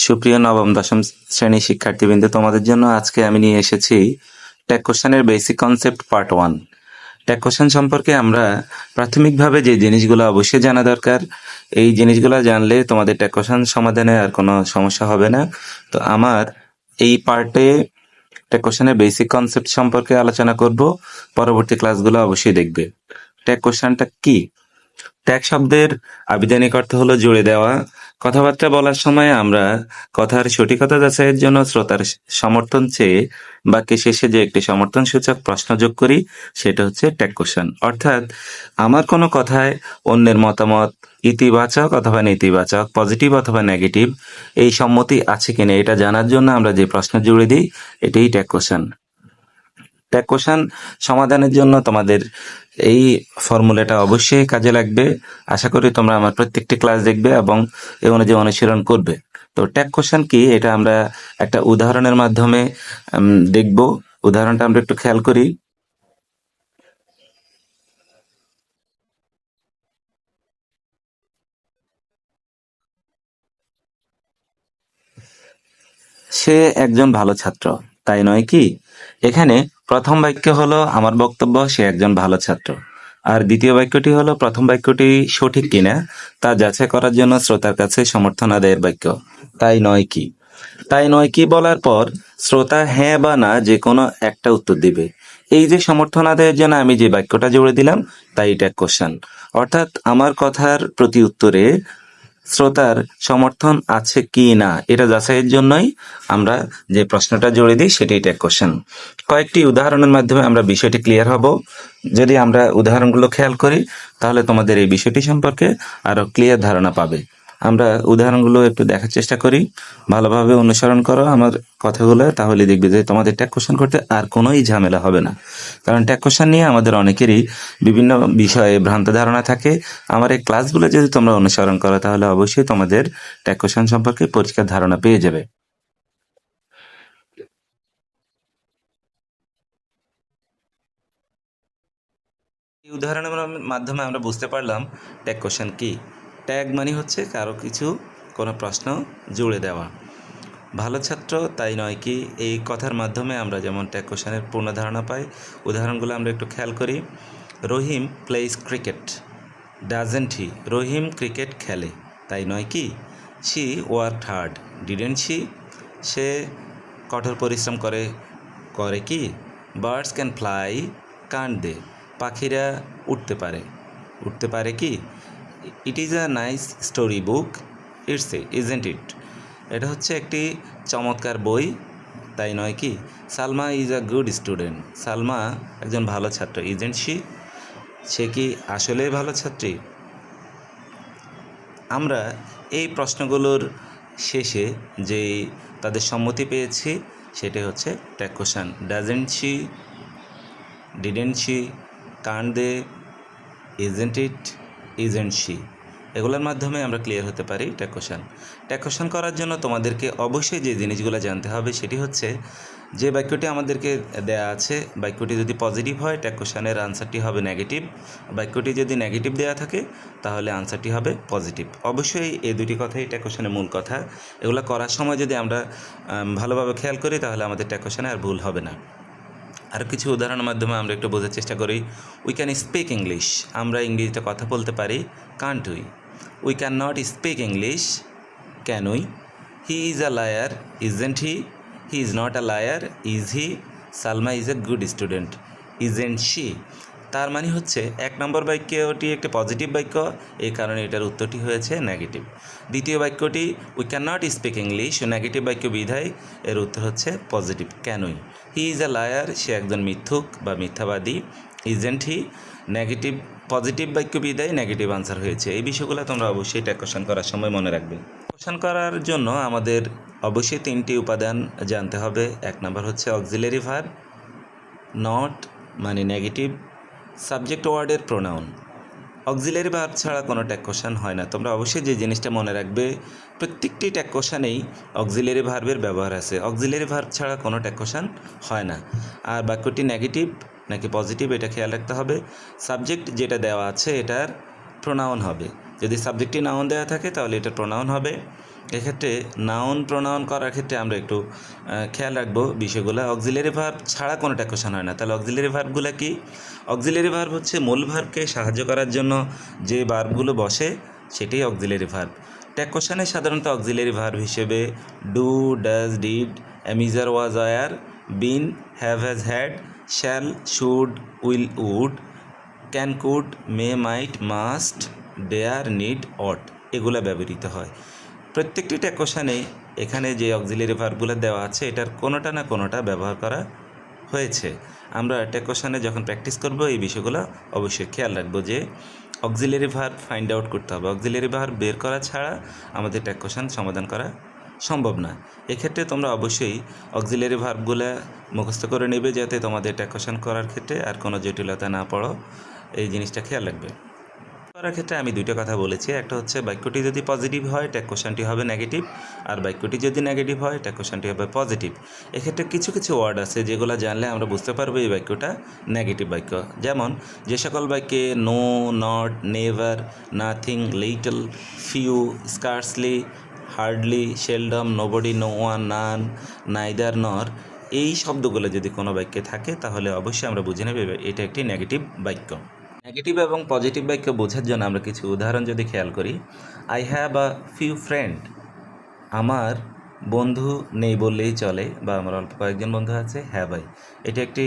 সুপ্রিয় নবম দশম শ্রেণীর শিক্ষার্থীবৃন্দ, তোমাদের জন্য আজকে আমি নিয়ে এসেছি ট্যাগ কোশ্চেনের basic concept part 1। Tag question সম্পর্কে আমরা প্রাথমিকভাবে যে জিনিসগুলো অবশ্যই জানা দরকার, এই জিনিসগুলো জানলে তোমাদের ট্যাগ কোশ্চেন সমাধানে আর কোনো সমস্যা হবে না। তো আমার এই পার্টে ট্যাগ কোশ্চেনের বেসিক কনসেপ্ট সম্পর্কে আলোচনা করব, পরবর্তী ক্লাসগুলো অবশ্যই দেখবে। ট্যাগ কোশ্চেনটা কি? ট্যাগ শব্দের আবিধানিক অর্থ হলো জুড়ে দেওয়া। কথাবার্তা বলার সময় আমরা কথার সঠিকতা যাচাইয়ের জন্য শ্রোতার সমর্থন চেয়ে বাক্যের শেষে যে একটি সমর্থনসূচক প্রশ্ন যোগ করি, সেটা হচ্ছে ট্যাগ কোশ্চেন। অর্থাৎ আমার কোনো কথায় অন্যের মতামত ইতিবাচক অথবা নেতিবাচক, পজিটিভ অথবা নেগেটিভ, এই সম্মতি আছে কিনা এটা জানার জন্য আমরা যে প্রশ্ন জুড়ে দিই, এটাই ট্যাগ কোশ্চেন। ট্যাগ কোশ্চেন সমাধানের জন্য তোমাদের এই ফর্মুলাটা অবশ্যই কাজে লাগবে। আশা করি তোমরা আমার প্রত্যেকটি ক্লাস দেখবে এবং এ অনুযায়ী অনুশীলন করবে। তো ট্যাগ কোশ্চেন কি, এটা আমরা একটা উদাহরণের মাধ্যমে দেখব। উদাহরণটা আমরা একটু খেয়াল করি। সে একজন ভালো ছাত্র, তাই নয় কি? এখানে প্রথম বাক্য হলো আমার বক্তব্য সে একজন ভালো ছাত্র, আর দ্বিতীয় বাক্যটি হলো প্রথম বাক্যটি সঠিক কিনা তা যাচাই করার জন্য শ্রোতার কাছে সমর্থন আদায়ের বাক্য। তাই নয় কি? তাই নয় কি বলার পর শ্রোতা হ্যাঁ বা না যে কোনো একটা উত্তর দিবে। এই যে সমর্থন আদায়ের জন্য আমি যে বাক্যটা জুড়ে দিলাম, তাই এটা কোশ্চেন। অর্থাৎ আমার কথার প্রতি উত্তরে শ্রোতার সমর্থন আছে কি না এটা যাচাইয়ের জন্যই আমরা যে প্রশ্নটা জুড়ে দিই, সেটাই ট্যাগ কোশ্চেন। কয়েকটি উদাহরণের মাধ্যমে আমরা বিষয়টি ক্লিয়ার হব। যদি আমরা উদাহরণগুলো খেয়াল করি, তাহলে তোমাদের এই বিষয়টি সম্পর্কে আরো ক্লিয়ার ধারণা পাবে। আমরা উদাহরণগুলো একটু দেখার চেষ্টা করি, ভালোভাবে অনুসরণ করো আমার কথাগুলো, তাহলে দেখবে যে তোমাদের ট্যাগ কোশ্চেন করতে আর কোনোই ঝামেলা হবে না। কারণ ট্যাগ কোশ্চেন নিয়ে আমাদের অনেকেরই বিভিন্ন বিষয়ে ভ্রান্ত ধারণা থাকে। আমার এই ক্লাসগুলো যদি তোমরা অনুসরণ করো, তাহলে অবশ্যই তোমাদের ট্যাগ কোশ্চেন সম্পর্কে পরিষ্কার ধারণা পেয়ে যাবে। এই উদাহরণের মাধ্যমে আমরা বুঝতে পারলাম ট্যাগ কোশ্চেন কি। ট্যাগ মানে হচ্ছে কারো কিছু কোনো প্রশ্ন জুড়ে দেওয়া। ভালো ছাত্র তাই নয় কি, এই কথার মাধ্যমে আমরা যেমন ট্যাগ কোশ্চেনের পূর্ণ ধারণা পাই। উদাহরণগুলো আমরা একটু খেয়াল করি। Rahim plays cricket, doesn't he? Rahim cricket খেলে, তাই নয় কি? She worked hard, didn't she? সে কঠোর পরিশ্রম করে, করে কি? Birds can fly, can't they? পাখিরা উঠতে পারে, উঠতে পারে কি? It is a nice story book, it's a isn't it? এটা হচ্ছে একটি চমৎকার বই, তাই নয় কি? Salma is a good student, Salma একজন ভালো ছাত্র, ইজেন্ট শি? সে কি আসলেই ভালো ছাত্রী? আমরা এই প্রশ্নগুলোর শেষে যে তাদের সম্মতি পেয়েছি, সেটাই হচ্ছে tag question. Doesn't she, didn't she, can't they, isn't it, isn't she? এগুলোর মাধ্যমে আমরা ক্লিয়ার হতে পারি ট্যাগ কোশ্চেন। ট্যাগ কোশ্চেন করার জন্য তোমাদেরকে অবশ্যই যে জিনিসগুলো জানতে হবে, সেটি হচ্ছে যে বাক্যটি আমাদেরকে দেয়া আছে, বাক্যটি যদি পজিটিভ হয় ট্যাগ কোশ্চেনের আনসারটি হবে নেগেটিভ। বাক্যটি যদি নেগেটিভ দেওয়া থাকে, তাহলে আনসারটি হবে পজিটিভ। অবশ্যই এই দুটি কথাই ট্যাগ কোশ্চেনের মূল কথা। এগুলো করার সময় যদি আমরা ভালোভাবে খেয়াল করি, তাহলে আমাদের ট্যাগ কোশ্চেনে আর ভুল হবে না। আর কিছু উদাহরণের মাধ্যমে আমরা একটু বোঝার চেষ্টা করি। উই ক্যান স্পিক ইংলিশ, আমরা ইংরেজিতে কথা বলতে পারি, can't we? We can not speak English, can we? He is a liar, isn't he? He is not a liar, is he? Salma is a good student, isn't she? তার মানে হচ্ছে এক নম্বর বাক্যটি একটি পজিটিভ বাক্য, এই কারণে এটার উত্তরটি হয়েছে নেগেটিভ। দ্বিতীয় বাক্যটি we can not speak English, negative বাক্য বিধায় এর উত্তর হচ্ছে positive, can we? He is a liar, সে একজন মিথ্যুক বা মিথ্যাবাদী, ইজেন্ট হি? নেগেটিভ, পজিটিভ বাক্য বিধায় নেগেটিভ আনসার হয়েছে। এই বিষয়গুলো তোমরা অবশ্যই ট্যাগ কোশ্চেন করার সময় মনে রাখবে। কোশ্চেন করার জন্য আমাদের অবশ্যই তিনটি উপাদান জানতে হবে। এক নম্বর হচ্ছে অক্সিলারি ভার্ব, নট মানে নেগেটিভ, সাবজেক্ট ওয়ার্ডের প্রোনাউন। অক্সিলারি ভার্ব ছাড়া কোনো ট্যাগ কোশ্চেন হয় না। তোমরা অবশ্যই যে জিনিসটা মনে রাখবে, প্রত্যেকটি ট্যাগ কোশ্চেনেই অক্সিলারি ভার্বের ব্যবহার আছে। অক্সিলারি ভার্ব ছাড়া কোনো ট্যাগ কোশ্চেন হয় না। আর বাক্যটি নেগেটিভ নাকি পজিটিভ, এটা খেয়াল রাখতে হবে। সাবজেক্ট যেটা দেওয়া আছে এটার প্রোনাউন হবে। যদি সাবজেক্টটি নাউন দেওয়া থাকে, তাহলে এটা প্রোনাউন হবে। এক্ষেত্রে নাউন প্রোনাউন করার ক্ষেত্রে আমরা একটু খেয়াল রাখবো বিষয়গুলো। অক্সিলারি ভার্ব ছাড়া কোনো ট্যাকোশন হয় না। তাহলে অক্সিলারি ভার্বগুলো কি? অক্সিলারি ভার্ব হচ্ছে মূল ভার্বকে সাহায্য করার জন্য যে ভার্বগুলো বসে সেটাই অক্সিলারি ভার্ব। ট্যাকোশনে সাধারণত অক্সিলারি ভার্ব হিসেবে do, does, did, am is are, was, were, been, have, has, had, shall, should, will, would, can, could, may, might, must, dare, need, ought এগুলো ব্যবহৃত হয়। প্রত্যেকটি ট্যাকোশানে এখানে যে অক্সিলারি ভার্বগুলো দেওয়া আছে এটার কোনোটা না কোনোটা ব্যবহার করা হয়েছে। আমরা ট্যাকোশানে যখন প্র্যাকটিস করব এই বিষয়গুলো অবশ্যই খেয়াল রাখবো যে অক্সিলারি ভার্ব ফাইন্ড আউট করতে হবে। অক্সিলারি ভার্ব বের করা ছাড়া আমাদের ট্যাকোশান সমাধান করা সম্ভব না। এক্ষেত্রে তোমরা অবশ্যই অক্সিলারি ভার্বগুলো মুখস্থ করে নেবে যাতে তোমাদের ট্যাকোশান করার ক্ষেত্রে আর কোনো জটিলতা না পড়ো, এই জিনিসটা খেয়াল রাখবে। করার ক্ষেত্রে আমি দুইটা কথা বলেছি, একটা হচ্ছে বাক্যটি যদি পজিটিভ হয় ট্যাকোশানটি হবে নেগেটিভ, আর বাক্যটি যদি নেগেটিভ হয় ট্যাকোশানটি হবে পজিটিভ। এক্ষেত্রে কিছু কিছু ওয়ার্ড আছে যেগুলো জানলে আমরা বুঝতে পারবো এই বাক্যটা নেগেটিভ বাক্য। যেমন যে সকল বাক্যে no, not, never, nothing, little, few, scarcely, hardly, seldom, nobody, no one, none, neither, nor এই শব্দগুলো যদি কোনো বাক্যে থাকে তাহলে অবশ্যই আমরা বুঝে নেব এটা একটি নেগেটিভ বাক্য। নেগেটিভ এবং পজিটিভ বাক্য বোঝার জন্য আমরা কিছু উদাহরণ যদি খেয়াল করি, I have a few friend, আমার বন্ধু নেই বললেই চলে, বা আমার অল্প কয়েকজন বন্ধু আছে, হ্যাভ আই, এটা একটি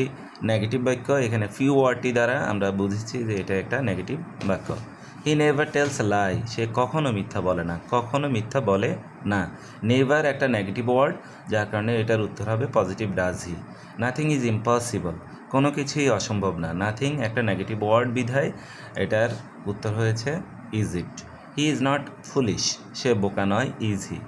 নেগেটিভ বাক্য। এখানে ফিউ ওয়ার্ডটি দ্বারা আমরা বুঝেছি যে এটা একটা নেগেটিভ বাক্য। হি নেভার টেলস লাই, সে কখনো মিথ্যা বলে না, কখনো মিথ্যা বলে না। নেভার একটা নেগেটিভ ওয়ার্ড, যার কারণে এটার উত্তর হবে positive does he. Nothing is impossible, কোনো কিছুই অসম্ভব না। নাথিং একটা নেগেটিভ ওয়ার্ড বিধায় এটার উত্তর হয়েছে is it. He is not foolish, সে বোকা নয়, ইজ হি।